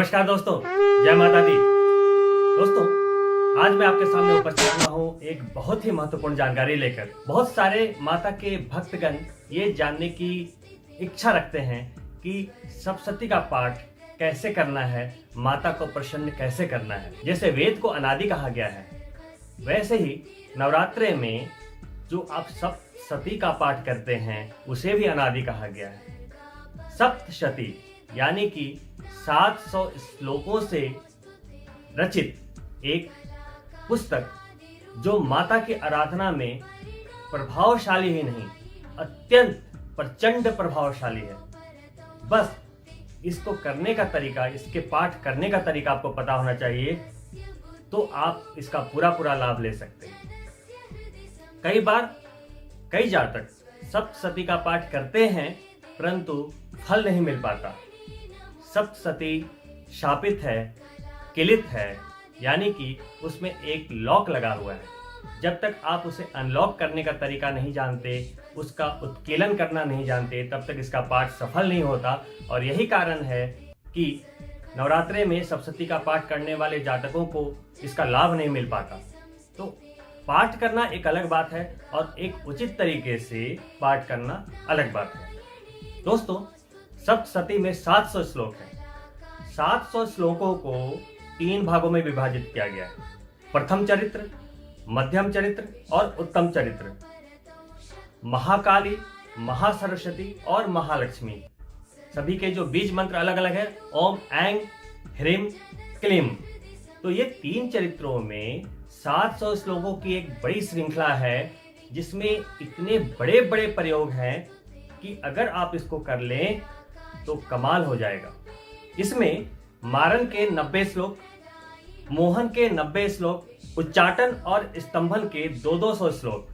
नमस्कार दोस्तों, जय माता दी। दोस्तों, आज मैं आपके सामने उपस्थित हुआ हूँ एक बहुत ही महत्वपूर्ण जानकारी लेकर। बहुत सारे माता के भक्तगण ये जानने की इच्छा रखते हैं कि सप्तशती का पाठ कैसे करना है, माता को प्रसन्न कैसे करना है। जैसे वेद को अनादि कहा गया है, वैसे ही नवरात्रे में जो आप सप्तशती का पाठ करते हैं उसे भी अनादि कहा गया है। सप्तशती यानी कि 700 श्लोकों से रचित एक पुस्तक जो माता की आराधना में प्रभावशाली ही नहीं, अत्यंत प्रचंड प्रभावशाली है। बस इसको करने का तरीका, इसके पाठ करने का तरीका आपको पता होना चाहिए, तो आप इसका पूरा लाभ ले सकते हैं। कई बार कई जातक सप्तशती का पाठ करते हैं परंतु फल नहीं मिल पाता। सप्तशती शापित है, किलित है, यानी कि उसमें एक लॉक लगा हुआ है। जब तक आप उसे अनलॉक करने का तरीका नहीं जानते, उसका उत्कीलन करना नहीं जानते, तब तक इसका पाठ सफल नहीं होता। और यही कारण है कि नवरात्रे में सप्तशती का पाठ करने वाले जातकों को इसका लाभ नहीं मिल पाता। तो पाठ करना एक अलग बात है और एक उचित तरीके से पाठ करना अलग बात है। दोस्तों, सप्तशती में 700 श्लोक हैं। 700 श्लोकों को 3 भागों में विभाजित किया गया है: प्रथम चरित्र, मध्यम चरित्र और उत्तम चरित्र। महाकाली, महासरस्वती और महालक्ष्मी, सभी के जो बीज मंत्र अलग अलग है, ओम ऐं ह्रीं क्लीं। तो ये 3 चरित्रों में 700 श्लोकों की एक बड़ी श्रृंखला है जिसमें इतने बड़े बड़े प्रयोग हैं कि अगर आप इसको कर लें तो कमाल हो जाएगा। इसमें मारन के 90 श्लोक, मोहन के 90 श्लोक, उच्चाटन और स्तंभन के 200 श्लोक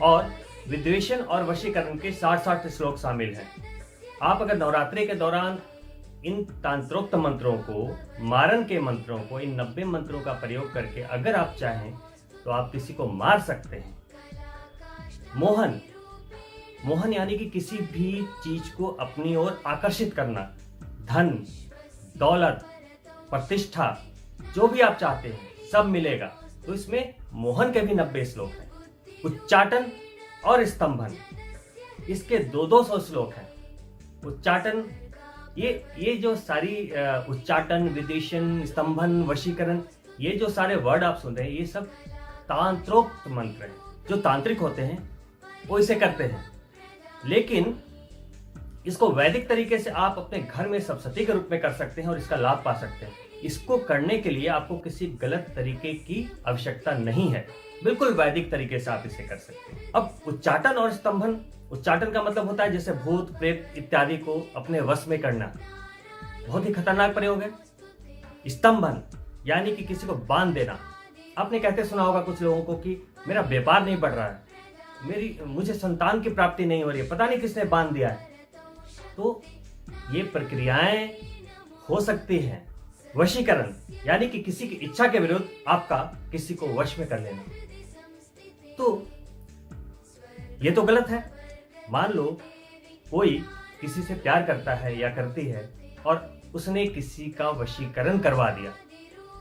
और विद्वेषण और वशीकरण के 60 श्लोक शामिल हैं। आप अगर नवरात्रि के दौरान इन तांत्रोक्त मंत्रों को, मारन के मंत्रों को, इन 90 मंत्रों का प्रयोग करके अगर आप चाहें तो आप किसी को मार सकते हैं। मोहन यानी कि किसी भी चीज को अपनी ओर आकर्षित करना, धन, दौलत, प्रतिष्ठा, जो भी आप चाहते हैं सब मिलेगा। तो इसमें मोहन के भी 90 श्लोक हैं। उच्चाटन और स्तंभन, इसके 200 श्लोक हैं। उच्चाटन, ये जो सारी उच्चाटन, विदेशन, स्तंभन, वशीकरण, ये जो सारे वर्ड आप सुन रहे हैं, ये सब तांत्रोक्त मंत्र हैं। जो तांत्रिक होते हैं वो इसे करते हैं, लेकिन इसको वैदिक तरीके से आप अपने घर में सप्तशती के रूप में कर सकते हैं और इसका लाभ पा सकते हैं। इसको करने के लिए आपको किसी गलत तरीके की आवश्यकता नहीं है, बिल्कुल वैदिक तरीके से आप इसे कर सकते हैं। अब उच्चाटन और स्तंभन, उच्चाटन का मतलब होता है जैसे भूत प्रेत इत्यादि को अपने वश में करना, बहुत ही खतरनाक प्रयोग है। स्तंभन यानी कि किसी को बांध देना। आपने कहते सुना होगा कुछ लोगों को कि मेरा व्यापार नहीं बढ़ रहा है, मुझे संतान की प्राप्ति नहीं हो रही है, पता नहीं किसने बांध दिया है। तो ये प्रक्रियाएं हो सकती हैं। वशीकरण यानी कि किसी की इच्छा के विरुद्ध आपका किसी को वश में कर लेना, तो ये तो गलत है। मान लो कोई किसी से प्यार करता है या करती है और उसने किसी का वशीकरण करवा दिया,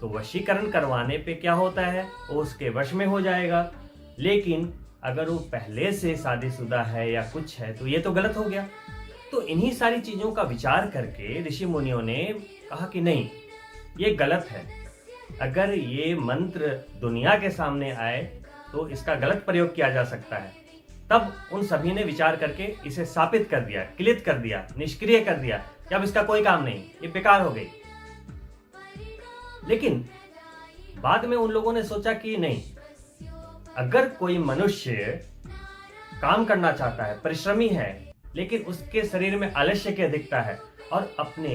तो वशीकरण करवाने पे क्या होता है, वो उसके वश में हो जाएगा। लेकिन अगर वो पहले से शादीशुदा है या कुछ है तो ये तो गलत हो गया। तो इन्हीं सारी चीजों का विचार करके ऋषि मुनियों ने कहा कि नहीं, ये गलत है। अगर ये मंत्र दुनिया के सामने आए तो इसका गलत प्रयोग किया जा सकता है। तब उन सभी ने विचार करके इसे शापित कर दिया, किलित कर दिया, निष्क्रिय कर दिया कि अब इसका कोई काम नहीं, ये बेकार हो गई। लेकिन बाद में उन लोगों ने सोचा कि नहीं, अगर कोई मनुष्य काम करना चाहता है, परिश्रमी है, लेकिन उसके शरीर में आलस्य की अधिकता है और अपने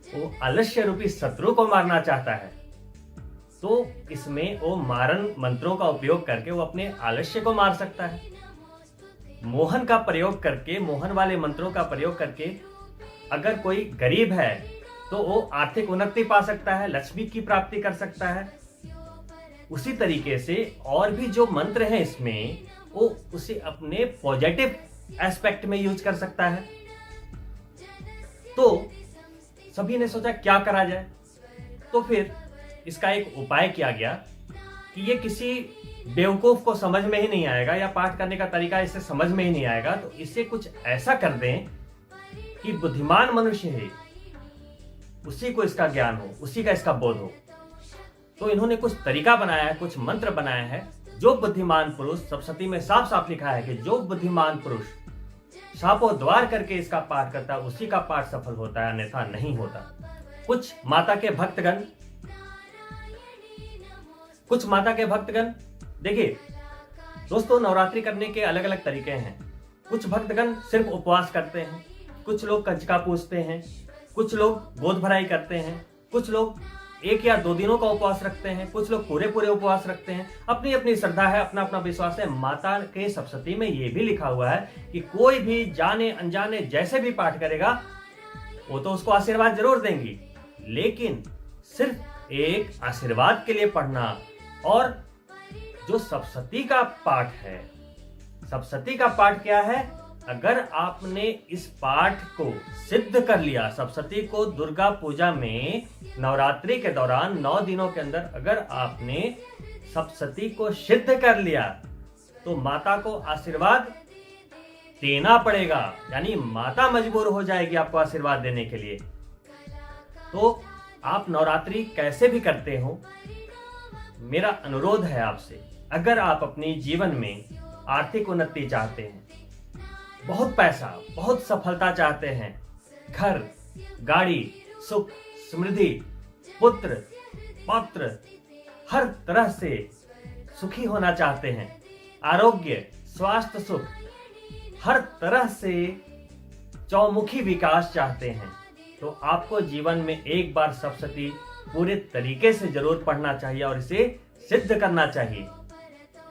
वो आलस्य रूपी शत्रु को मारना चाहता है, तो इसमें वो मारन मंत्रों का उपयोग करके वो अपने आलस्य को मार सकता है। मोहन का प्रयोग करके, मोहन वाले मंत्रों का प्रयोग करके अगर कोई गरीब है तो वो आर्थिक उन्नति पा सकता है, लक्ष्मी की प्राप्ति कर सकता है। उसी तरीके से और भी जो मंत्र हैं इसमें, वो उसे अपने पॉजिटिव एस्पेक्ट में यूज कर सकता है। तो सभी ने सोचा क्या करा जाए। तो फिर इसका एक उपाय किया गया कि ये किसी बेवकूफ को समझ में ही नहीं आएगा या पाठ करने का तरीका इसे समझ में ही नहीं आएगा, तो इसे कुछ ऐसा कर दें कि बुद्धिमान मनुष्य है उसी को इसका ज्ञान हो, उसी का इसका बोध हो। तो इन्होंने कुछ तरीका बनाया है, कुछ मंत्र बनाया है। जो बुद्धिमान पुरुष, सप्तशती में साफ साफ लिखा है कि जो बुद्धिमान पुरुष शापोद्वार करके इसका पाठ करता है उसी का पाठ सफल होता है, अन्यथा नहीं होता। कुछ माता के भक्तगण देखिए दोस्तों, नवरात्रि करने के अलग अलग तरीके हैं। कुछ भक्तगण सिर्फ उपवास करते हैं, कुछ लोग कंजका पूजते हैं, कुछ लोग गोद भराई करते हैं, कुछ लोग 1 या 2 दिनों का उपवास रखते हैं, कुछ लोग पूरे उपवास रखते हैं। अपनी अपनी श्रद्धा है, अपना अपना विश्वास है। माता के सप्तशती में यह भी लिखा हुआ है कि कोई भी जाने अनजाने जैसे भी पाठ करेगा वो तो उसको आशीर्वाद जरूर देंगी, लेकिन सिर्फ एक आशीर्वाद के लिए पढ़ना। और जो सप्तशती का पाठ है, सप्तशती का पाठ क्या है? अगर आपने इस पाठ को सिद्ध कर लिया, सप्तशती को दुर्गा पूजा में नवरात्रि के दौरान 9 दिनों के अंदर अगर आपने सप्तशती को सिद्ध कर लिया तो माता को आशीर्वाद देना पड़ेगा, यानी माता मजबूर हो जाएगी आपको आशीर्वाद देने के लिए। तो आप नवरात्रि कैसे भी करते हो, मेरा अनुरोध है आपसे, अगर आप अपनी जीवन में आर्थिक उन्नति चाहते हैं, बहुत पैसा, बहुत सफलता चाहते हैं, घर, गाड़ी, सुख, समृद्धि, पुत्र, पौत्र, हर तरह से सुखी होना चाहते हैं, आरोग्य, स्वास्थ्य, सुख, हर तरह से चौमुखी विकास चाहते हैं, तो आपको जीवन में एक बार सप्तशती पूरे तरीके से जरूर पढ़ना चाहिए और इसे सिद्ध करना चाहिए।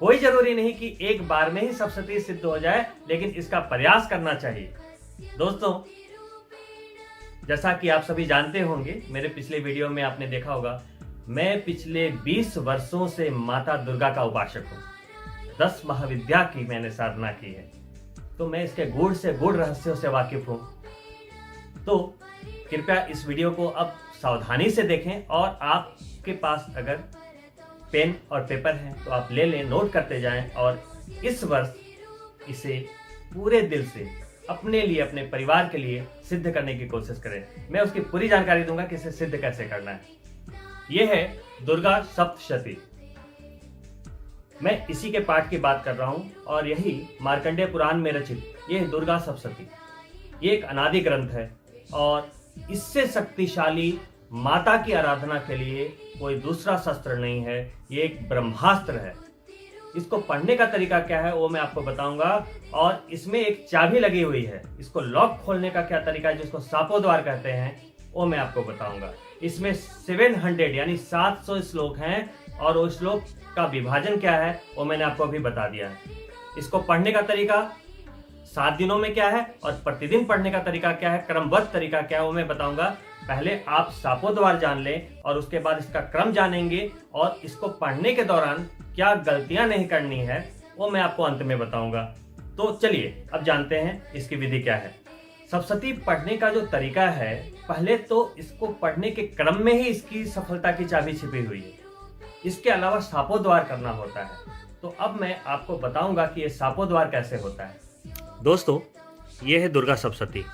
कोई जरूरी नहीं कि एक बार में ही सप्तशती सिद्ध हो जाए, लेकिन इसका प्रयास करना चाहिए। दोस्तों, जैसा कि आप सभी जानते होंगे, मेरे पिछले वीडियो में आपने देखा होगा, मैं पिछले 20 वर्षों से माता दुर्गा का उपासक हूँ। 10 महाविद्या की मैंने साधना की है, तो मैं इसके गूढ़ से गूढ़ रहस्यों से वाकिफ हूँ। तो कृपया इस वीडियो को अब सावधानी से देखें, और आपके पास अगर पेन और पेपर है तो आप ले लें, नोट करते जाएं, और इस वर्ष इसे पूरे दिल से अपने लिए, अपने परिवार के लिए सिद्ध करने की कोशिश करें। मैं उसकी पूरी जानकारी दूंगा कि इसे सिद्ध कैसे करना है। यह है दुर्गा सप्तशती। मैं इसी के पाठ की बात कर रहा हूं, और यही मार्कंडेय पुराण में रचित यह दुर्गा सप्तशती। ये एक अनादि ग्रंथ है, और इससे शक्तिशाली माता की आराधना के लिए कोई दूसरा शस्त्र नहीं है। ये एक ब्रह्मास्त्र है। इसको पढ़ने का तरीका क्या है वो मैं आपको बताऊंगा, और इसमें एक चाबी लगी हुई है। इसको लॉक खोलने का क्या तरीका है, जिसको शापोद्वार कहते हैं, वो मैं आपको बताऊंगा। इसमें 700 यानी 700 श्लोक हैं, और वो श्लोक का विभाजन क्या है वो मैंने आपको अभी बता दिया है। इसको पढ़ने का तरीका 7 दिनों में क्या है, और प्रतिदिन पढ़ने का तरीका क्या है, क्रमबद्ध तरीका क्या है, वो मैं बताऊंगा। पहले आप शापोद्वार जान लें, और उसके बाद इसका क्रम जानेंगे, और इसको पढ़ने के दौरान क्या गलतियां नहीं करनी है वो मैं आपको अंत में बताऊंगा। तो चलिए अब जानते हैं इसकी विधि क्या है। सप्तशती पढ़ने का जो तरीका है, पहले तो इसको पढ़ने के क्रम में ही इसकी सफलता की चाबी छिपी हुई है। इसके अलावा शापोद्वार करना होता है। तो अब मैं आपको बताऊंगा कि ये शापोद्वार कैसे होता है। दोस्तों, ये है दुर्गा सप्तशती।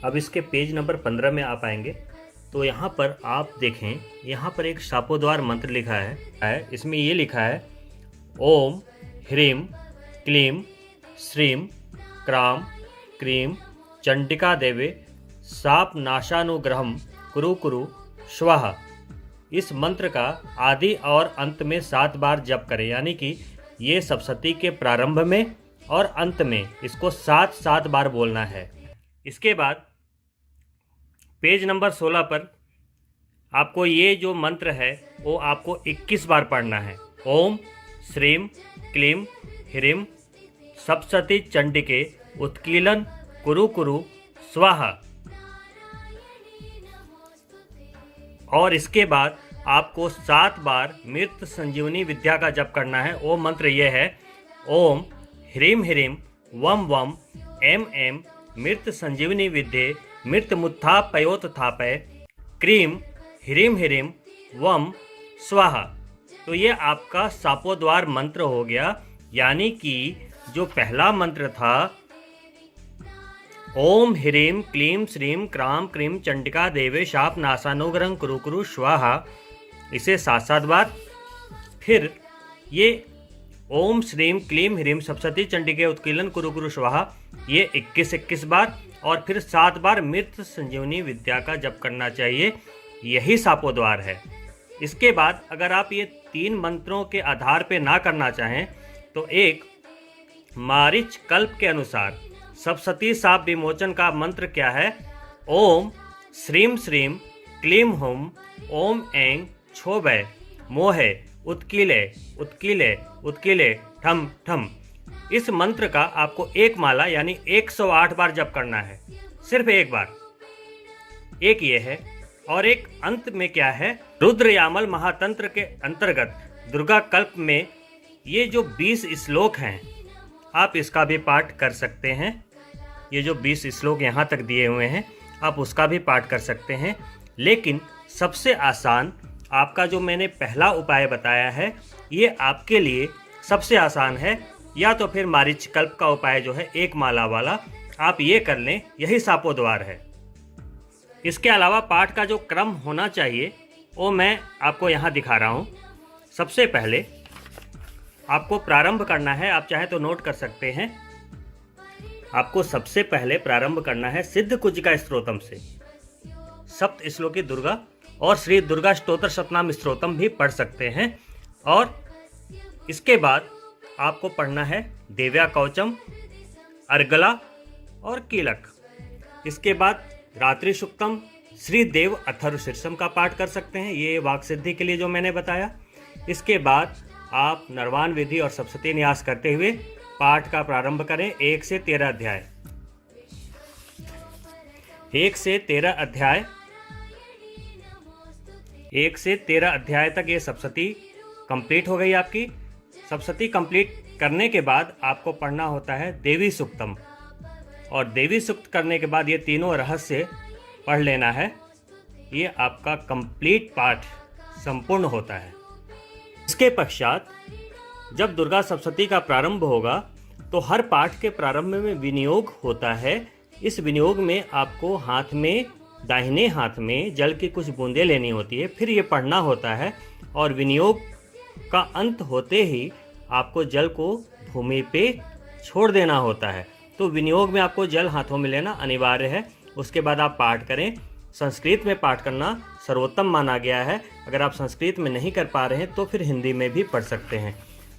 अब इसके पेज नंबर 15 में आप आएंगे तो यहाँ पर आप देखें, यहाँ पर एक शापोद्वार मंत्र लिखा है। इसमें ये लिखा है, ओम ह्रीम क्लीम श्रीम क्राम क्रीम चंडिका देवे साप नाशानुग्रहम कुरु कुरु स्वाहा। इस मंत्र का आदि और अंत में 7 बार जप करें, यानी कि ये सप्तशती के प्रारंभ में और अंत में इसको 7 बार बोलना है। इसके बाद पेज नंबर 16 पर आपको ये जो मंत्र है वो आपको 21 बार पढ़ना है। ओम श्रीम क्लीम ह्रीम सप्तशती चंडिके उत्कीलन कुरु कुरु स्वाहा। और इसके बाद आपको 7 बार मृत संजीवनी विद्या का जप करना है। वो मंत्र ये है, ओम ह्रीम ह्रीम वम वम एम एम मृत संजीवनी विद्ये मृत मुत्थापयोत्थापय क्रीम ह्रीम ह्रीम वम स्वाहा। तो ये आपका सापोद्वार मंत्र हो गया, यानी कि जो पहला मंत्र था ओम ह्रीम क्लीम श्रीम क्राम क्रीम चंडिका देवे शाप नाशानुग्रहं कुरु कुरु स्वाहा, इसे 7 बार। फिर ये ओम श्रीम क्लीम ह्रीम सप्तशती चंडिके उत्कीलन कुरु कुरु स्वाहा, ये 21 बार। और फिर 7 बार मृत संजीवनी विद्या का जप करना चाहिए। यही सापोद्वार है। इसके बाद अगर आप ये 3 मंत्रों के आधार पे ना करना चाहें तो एक मारिच कल्प के अनुसार सप्तशती साप विमोचन का मंत्र क्या है? ओम श्रीम श्रीम क्लीम हुम ओम ऐं छोबय मोहे उत्कीले उत्कीले उत्कीले ठम ठम। इस मंत्र का आपको एक माला यानी 108 बार जप करना है, सिर्फ एक बार। एक ये है, और एक अंत में क्या है, रुद्रयामल महातंत्र के अंतर्गत दुर्गा कल्प में ये जो 20 श्लोक हैं, आप इसका भी पाठ कर सकते हैं। ये जो 20 श्लोक यहाँ तक दिए हुए हैं, आप उसका भी पाठ कर सकते हैं। लेकिन सबसे आसान आपका जो मैंने पहला उपाय बताया है, ये आपके लिए सबसे आसान है। या तो फिर मारिच कल्प का उपाय जो है एक माला वाला, आप ये कर लें, यही सापोद्वार है। इसके अलावा पाठ का जो क्रम होना चाहिए वो मैं आपको यहाँ दिखा रहा हूँ। सबसे पहले आपको प्रारंभ करना है, आप चाहे तो नोट कर सकते हैं। आपको सबसे पहले प्रारंभ करना है सिद्ध कुजिका स्तोत्रम से। सप्त श्लोकी दुर्गा और श्री दुर्गा स्तोत्र सतनाम स्तोत्रम भी पढ़ सकते हैं। और इसके बाद आपको पढ़ना है देव्या कवचम, अर्गला और कीलक। इसके बाद रात्रि सुक्तम, श्री देव अथर्व शीर्षम का पाठ कर सकते हैं, ये वाक सिद्धि के लिए जो मैंने बताया। इसके बाद आप नरवान विधि और सप्तशती न्यास करते हुए पाठ का प्रारंभ करें 1 से 13 अध्याय। 1 से 13 अध्याय 1 से 13 अध्याय तक ये सप्तशती कंप्लीट हो गई आपकी। सप्तशती कंप्लीट करने के बाद आपको पढ़ना होता है देवी सुक्तम, और देवी सुक्त करने के बाद ये तीनों रहस्य पढ़ लेना है। ये आपका कंप्लीट पाठ संपूर्ण होता है। इसके पश्चात जब दुर्गा सप्तशती का प्रारंभ होगा तो हर पाठ के प्रारंभ में विनियोग होता है। इस विनियोग में आपको हाथ में, दाहिने हाथ में जल की कुछ बूंदें लेनी होती है, फिर ये पढ़ना होता है। और विनियोग का अंत होते ही आपको जल को भूमि पे छोड़ देना होता है। तो विनियोग में आपको जल हाथों में लेना अनिवार्य है। उसके बाद आप पाठ करें। संस्कृत में पाठ करना सर्वोत्तम माना गया है। अगर आप संस्कृत में नहीं कर पा रहे हैं तो फिर हिंदी में भी पढ़ सकते हैं।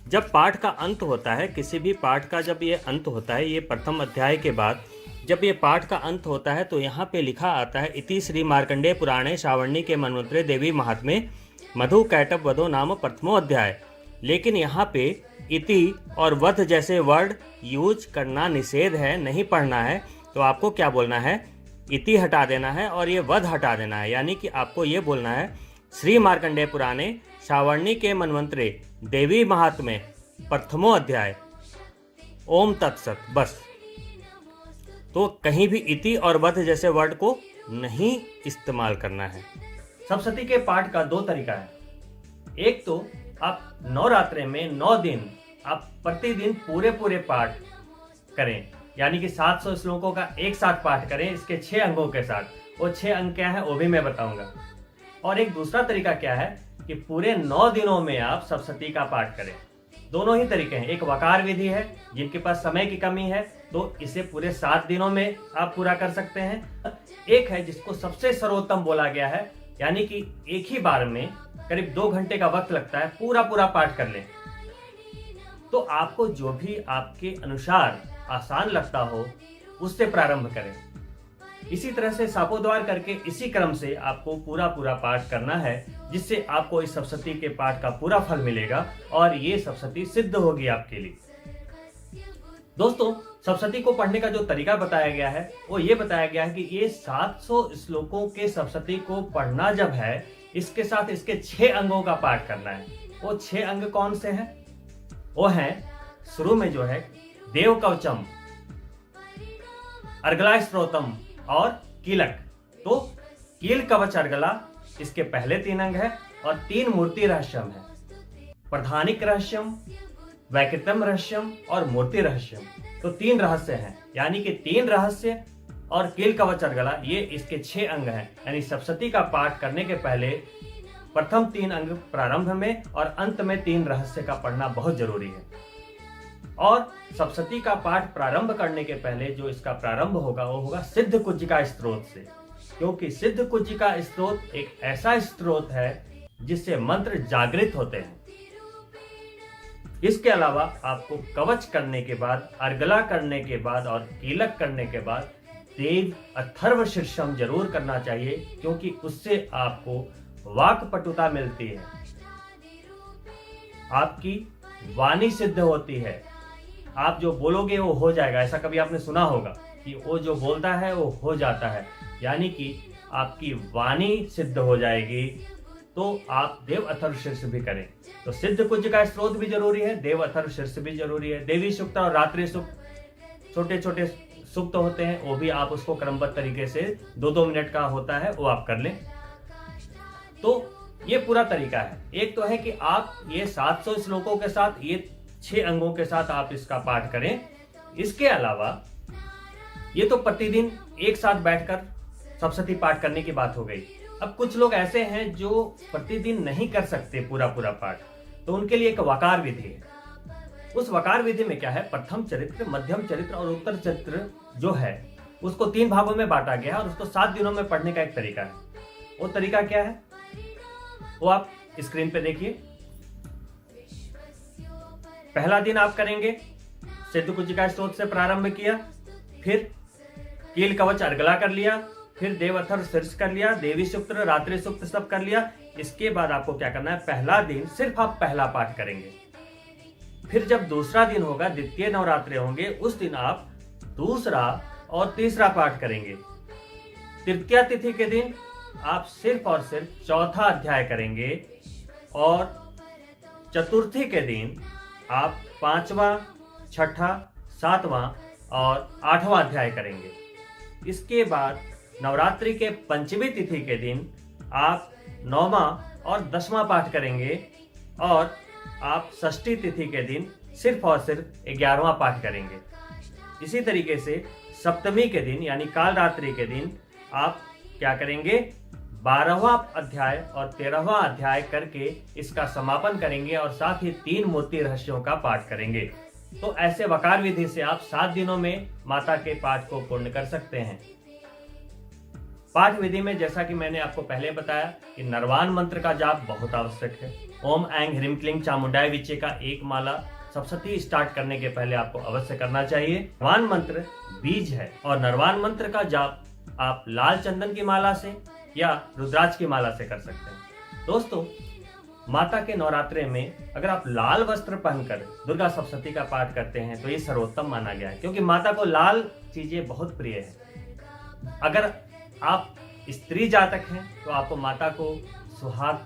जब पाठ का अंत होता है, किसी भी पाठ का जब ये अंत होता है, ये प्रथम अध्याय के बाद जब ये पाठ का अंत होता है तो यहाँ पे लिखा आता है इति श्री मार्कंडेय पुराणे श्रावणी के मनवंतरे देवी महात्म्ये मधु कैटभ वधो नाम प्रथमो अध्याय। लेकिन यहाँ पे इति और वध जैसे वर्ड यूज करना निषेध है, नहीं पढ़ना है। तो आपको क्या बोलना है, इति हटा देना है और ये वध हटा देना है। यानी कि आपको ये बोलना है श्री मार्कंडेय पुराणे श्रावणी के मनवंतरे देवी महात्म्ये प्रथमो अध्याय ओम तत्सत, बस। तो कहीं भी इति और वध जैसे वर्ड को नहीं इस्तेमाल करना है। सप्तशती के पाठ का 2 तरीका है। एक तो आप नवरात्रे में 9 दिन आप प्रतिदिन पूरे पाठ करें, यानी कि 700 श्लोकों का एक साथ पाठ करें, इसके 6 अंगों के साथ। वो 6 अंग क्या है वो भी मैं बताऊंगा। और एक दूसरा तरीका क्या है कि पूरे 9 दिनों में आप सप्तशती का पाठ करें। दोनों ही तरीके हैं। एक वकार विधि है, जिनके पास समय की कमी है तो इसे पूरे 7 दिनों में आप पूरा कर सकते हैं। एक है जिसको सबसे सर्वोत्तम बोला गया है, यानी कि एक ही बार में करीब 2 घंटे का वक्त लगता है, पूरा पाठ कर लें। तो आपको जो भी आपके अनुसार आसान लगता हो उससे प्रारंभ करें। इसी तरह से सापोद्वार करके इसी क्रम से आपको पूरा पाठ करना है, जिससे आपको इस सप्तशती के पाठ का पूरा फल मिलेगा और ये सप्तशती सिद्ध होगी आपके लिए। दोस्तों, सप्तशती को पढ़ने का जो तरीका बताया गया है वो ये बताया गया है कि ये 700 श्लोकों के सप्तशती को पढ़ना जब है, इसके साथ इसके 6 अंगों का पाठ करना है। वो 6 अंग कौन से हैं? वो हैं, शुरू में जो है देव कवचम, अर्गला स्त्रोतम और कीलक। तो कील कवच अर्गला इसके पहले 3 अंग है और 3 मूर्ति रहस्यम है। प्रधानिक रहस्यम, वैकृतम रहस्यम और मूर्ति रहस्यम। तो 3 रहस्य हैं, यानी कि 3 रहस्य और कील कवच अर्गला, ये इसके 6 अंग हैं। यानी सप्तशती का पाठ करने के पहले प्रथम 3 अंग प्रारंभ में और अंत में 3 रहस्य का पढ़ना बहुत जरूरी है। और सप्तशती का पाठ प्रारंभ करने के पहले जो इसका प्रारंभ होगा वो होगा सिद्ध कुज्जिका स्त्रोत से, क्योंकि सिद्ध कुज्जिका स्त्रोत एक ऐसा स्त्रोत है जिससे मंत्र जागृत होते हैं। इसके अलावा आपको कवच करने के बाद, अर्गला करने के बाद और कीलक करने के बाद देव अथर्व शीर्षम जरूर करना चाहिए, क्योंकि उससे आपको वाक पटुता मिलती है, आपकी वाणी सिद्ध होती है। आप जो बोलोगे वो हो जाएगा। ऐसा कभी आपने सुना होगा कि वो जो बोलता है वो हो जाता है, यानी कि आपकी वाणी सिद्ध हो जाएगी। तो आप देव अथर्व शीर्ष भी करें। तो सिद्ध कुज्जिका स्त्रोत भी जरूरी है, देव अथर्व शीर्ष भी जरूरी है। देवी सूक्त और रात्रि सूक्त, छोटे छोटे सूक्त होते हैं, वो भी आप उसको क्रमबद्ध तरीके से 2-2 मिनट का होता है, वो आप कर लें। तो ये पूरा तरीका है। एक तो है कि आप ये 700 श्लोकों के साथ, ये 6 अंगों के साथ आप इसका पाठ करें। इसके अलावा ये तो प्रतिदिन एक साथ बैठकर सप्तशती पाठ करने की बात हो गई। अब कुछ लोग ऐसे हैं जो प्रतिदिन नहीं कर सकते पूरा पाठ, तो उनके लिए एक वकार विधि है। उस वकार विधि में क्या है, प्रथम चरित्र, मध्यम चरित्र और उत्तर चरित्र जो है उसको 3 भागों में बांटा गया है और उसको 7 दिनों में पढ़ने का एक तरीका है। वो तरीका क्या है वो आप स्क्रीन पे देखिए। पहला दिन आप करेंगे सिद्ध कुज्जिका स्त्रोत से प्रारंभ किया, फिर कील कवच अर्गला कर लिया, फिर देव अथर्व शीर्ष कर लिया, देवी सूक्त, रात्रि सूक्त सब कर लिया। इसके बाद आपको क्या करना है, पहला दिन सिर्फ आप पहला पाठ करेंगे। फिर जब दूसरा दिन होगा, द्वितीय नवरात्रि होंगे, उस दिन आप दूसरा और तीसरा पाठ करेंगे। तृतीया तिथि के दिन आप सिर्फ और सिर्फ चौथा अध्याय करेंगे और चतुर्थी के दिन आप 5वां, 6ठा, 7वां और 8वां अध्याय करेंगे। इसके बाद नवरात्रि के पंचमी तिथि के दिन आप 9वां और 10वां पाठ करेंगे और आप षष्ठी तिथि के दिन सिर्फ और सिर्फ 11वां पाठ करेंगे। इसी तरीके से सप्तमी के दिन यानी काल रात्रि के दिन आप क्या करेंगे, 12वां अध्याय और 13वां अध्याय करके इसका समापन करेंगे और साथ ही 3 मूर्ति रहस्यों का पाठ करेंगे। तो ऐसे वकार विधि से आप 7 दिनों में माता के पाठ को पूर्ण कर सकते हैं। पाठ विधि में जैसा कि मैंने आपको पहले बताया कि नरवान मंत्र का जाप बहुत आवश्यक है। ओम ऐंग ह्रीम क्लीं चामुंडाय विचे का एक माला सप्तशती स्टार्ट करने के पहले आपको अवश्य करना चाहिए। नरवान मंत्र बीज है और नरवान मंत्र का जाप आप लाल चंदन की माला से या रुद्राक्ष की माला से कर सकते हैं। दोस्तों, माता के नवरात्रे में अगर आप लाल वस्त्र पहनकर दुर्गा सप्तशती का पाठ करते हैं तो ये सर्वोत्तम माना गया है, क्योंकि माता को लाल चीजें बहुत प्रिय है। अगर आप स्त्री जातक हैं तो आपको माता को सुहाग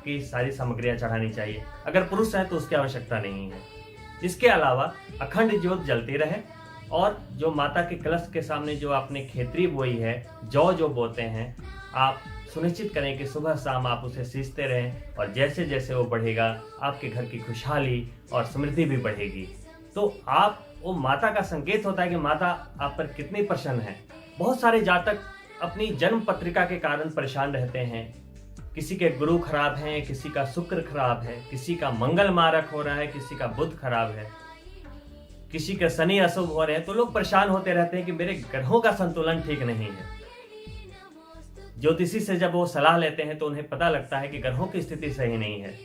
की सारी सामग्रियां चढ़ानी चाहिए। अगर पुरुष हैं तो उसकी आवश्यकता नहीं है। इसके अलावा अखंड ज्योत जलती रहे और जो माता के कलश के सामने जो आपने खेतरी बोई है, जौ जो बोते हैं, आप सुनिश्चित करें कि सुबह शाम आप उसे सींचते रहें और जैसे जैसे वो बढ़ेगा आपके घर की खुशहाली और समृद्धि भी बढ़ेगी। तो आप वो माता का संकेत होता है कि माता आप पर कितनी प्रसन्न है। बहुत सारे जातक अपनी जन्म पत्रिका के कारण परेशान रहते हैं। किसी के गुरु खराब हैं, किसी का शुक्र खराब है, किसी का मंगल मारक हो रहा है, किसी का बुध खराब है, किसी के शनि अशुभ हो रहे हैं। तो लोग परेशान होते रहते हैं कि मेरे ग्रहों का संतुलन ठीक नहीं है। ज्योतिषी से जब वो सलाह लेते हैं तो उन्हें पता लगता है कि ग्रहों की स्थिति सही नहीं है।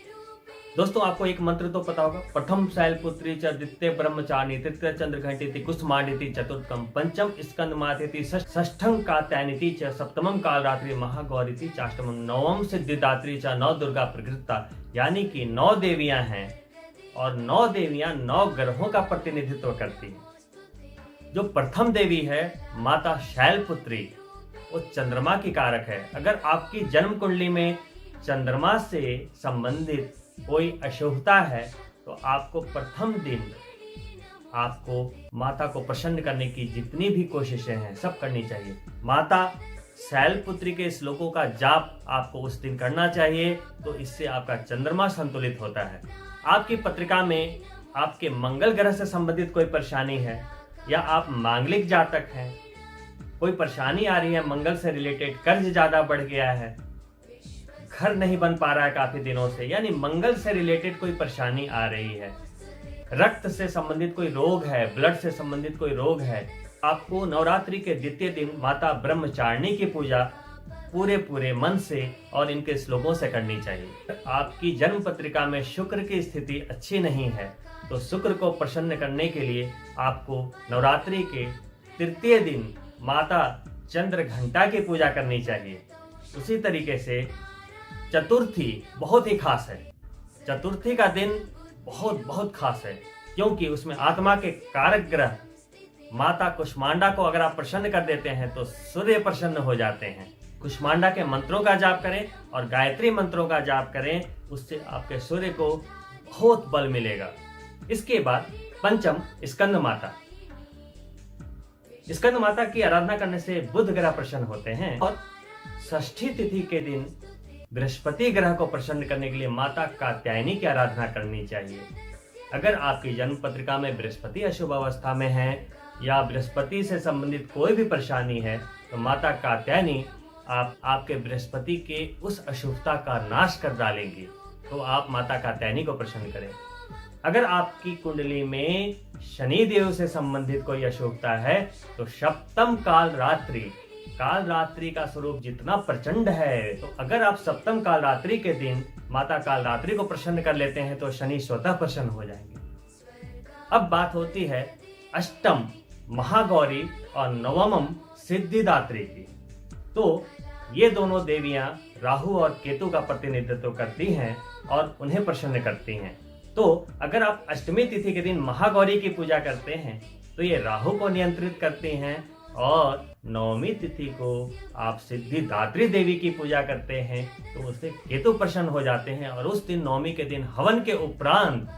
दोस्तों, आपको एक मंत्र तो पता होगा, प्रथम शैलपुत्री च, द्वितीय ब्रह्मचारिणी, तृतीय चंद्रघंटिति, कुष्मांडिति, चतुर्थम पंचम स्कंद मातिति, षष्ठम कात्यायनिति च, सप्तमम कालरात्रि महागौरिति, चाष्टमम नवम सिद्धिदात्री च, 9 दुर्गा प्रकृता। यानी कि 9 देवियां हैं और 9 देवियां 9 ग्रहों का प्रतिनिधित्व करती हैं। जो प्रथम देवी है माता शैलपुत्री, वो चंद्रमा की कारक है। अगर आपकी जन्म कुंडली में चंद्रमा से संबंधित कोई अशुभता है तो आपको प्रथम दिन आपको माता को प्रसन्न करने की जितनी भी कोशिशें हैं सब करनी चाहिए। माता शैलपुत्री के श्लोकों का जाप आपको उस दिन करना चाहिए, तो इससे आपका चंद्रमा संतुलित होता है। आपकी पत्रिका में आपके मंगल ग्रह से संबंधित कोई परेशानी है या आप मांगलिक जातक हैं, कोई परेशानी आ रही है मंगल से रिलेटेड, कर्ज ज्यादा बढ़ गया है, घर नहीं बन पा रहा है काफी दिनों से, यानी मंगल से रिलेटेड कोई परेशानी आ रही है, रक्त से संबंधित कोई रोग है, ब्लड से संबंधित कोई रोग है, आपको नवरात्रि के द्वितीय दिन माता ब्रह्मचारिणी की पूजा पूरे मन से और इनके श्लोकों से करनी चाहिए। आपकी जन्म पत्रिका में शुक्र की स्थिति अच्छी नहीं है, तो शुक्र को प्रसन्न करने के लिए आपको नवरात्रि के तृतीय दिन माता चंद्र घंटा की पूजा करनी चाहिए। उसी तरीके से चतुर्थी बहुत ही खास है। चतुर्थी का दिन बहुत खास है, क्योंकि उसमें आत्मा के कारक ग्रह माता कुष्मांडा को अगर आप प्रसन्न कर देते हैं तो सूर्य प्रसन्न हो जाते हैं। कुष्मांडा के मंत्रों का जाप करें और गायत्री मंत्रों का जाप करें, उससे आपके सूर्य को बहुत बल मिलेगा। इसके बाद पंचम स्कंद माता। स्कंद माता की आराधना करने से बुध ग्रह प्रसन्न होते हैं। और षष्ठी तिथि के दिन बृहस्पति ग्रह को प्रसन्न करने के लिए माता कात्यायनी की आराधना करनी चाहिए। अगर आपकी जन्म पत्रिका में बृहस्पति अशुभ अवस्था में है या बृहस्पति से संबंधित कोई भी परेशानी है, तो माता कात्यायनी आपके बृहस्पति के उस अशुभता का नाश कर डालेंगी। तो आप माता कात्यायनी को प्रसन्न करें। अगर आपकी कुंडली में शनि देव से संबंधित कोई अशुभता है, तो सप्तम काल रात्रि का स्वरूप जितना प्रचंड है, तो अगर आप सप्तम काल रात्रि के दिन माता काल रात्रि को प्रसन्न कर लेते हैं तो शनि स्वतः प्रसन्न हो जाएंगे। अब बात होती है अष्टम महागौरी और नवमम सिद्धिदात्री की। तो ये दोनों देवियां राहु और केतु का प्रतिनिधित्व करती हैं और उन्हें प्रसन्न करती हैं। तो अगर आप अष्टमी तिथि के दिन महागौरी की पूजा करते हैं तो ये राहु को नियंत्रित करती हैं, और नवमी तिथि को आप सिद्धिदात्री देवी की पूजा करते हैं तो उससे केतु प्रसन्न हो जाते हैं। और उस दिन नवमी के दिन हवन के उपरांत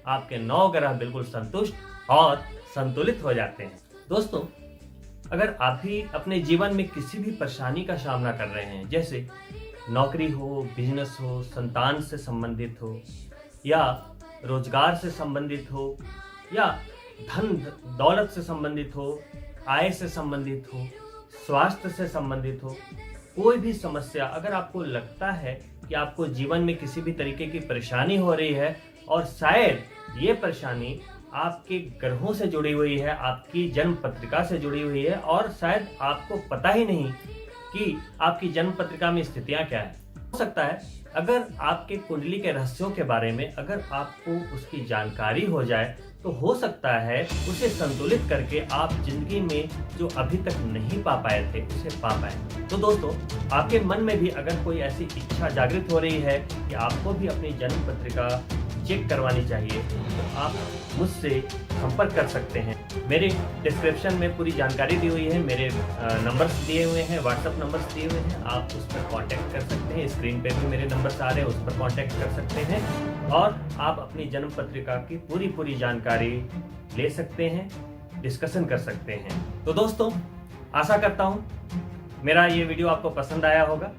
आपके 9 ग्रह बिल्कुल संतुष्ट और संतुलित हो जाते हैं। दोस्तों, अगर आप भी अपने जीवन में किसी भी परेशानी का सामना कर रहे हैं, जैसे नौकरी हो, बिजनेस हो, संतान से संबंधित हो, या रोजगार से संबंधित हो, या धन दौलत से संबंधित हो, आय से संबंधित हो, स्वास्थ्य से संबंधित हो, कोई भी समस्या अगर आपको लगता है कि आपको जीवन में किसी भी तरीके की परेशानी हो रही है और शायद ये परेशानी आपके ग्रहों से जुड़ी हुई है, आपकी जन्म पत्रिका से जुड़ी हुई है, और शायद आपको पता ही नहीं कि आपकी जन्म पत्रिका में स्थितियां क्या है। हो सकता है अगर आपके कुंडली के रहस्यों के बारे में अगर आपको उसकी जानकारी हो जाए, तो हो सकता है उसे संतुलित करके आप जिंदगी में जो अभी तक नहीं पा पाए थे उसे पा पाए। तो दोस्तों, आपके मन में भी अगर कोई ऐसी इच्छा जागृत हो रही है कि आपको भी अपनी जन्म पत्रिका चेक करवानी चाहिए, तो आप मुझसे संपर्क कर सकते हैं। मेरे डिस्क्रिप्शन में पूरी जानकारी दी हुई है, मेरे नंबर्स दिए हुए हैं, व्हाट्सएप नंबर्स दिए हुए हैं, आप उस पर कांटेक्ट कर सकते हैं। स्क्रीन पे भी मेरे नंबर्स आ रहे हैं, उस पर कांटेक्ट कर सकते हैं और आप अपनी जन्म पत्रिका की पूरी जानकारी ले सकते हैं, डिस्कशन कर सकते हैं। तो दोस्तों, आशा करता हूँ मेरा ये वीडियो आपको पसंद आया होगा,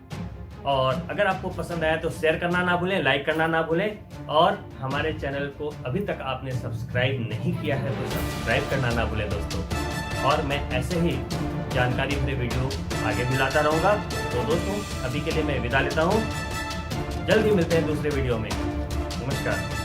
और अगर आपको पसंद आया तो शेयर करना ना भूलें, लाइक करना ना भूलें, और हमारे चैनल को अभी तक आपने सब्सक्राइब नहीं किया है तो सब्सक्राइब करना ना भूलें दोस्तों। और मैं ऐसे ही जानकारी भरे वीडियो आगे भी लाता रहूँगा। तो दोस्तों, अभी के लिए मैं विदा लेता हूँ, जल्द ही मिलते हैं दूसरे वीडियो में। नमस्कार।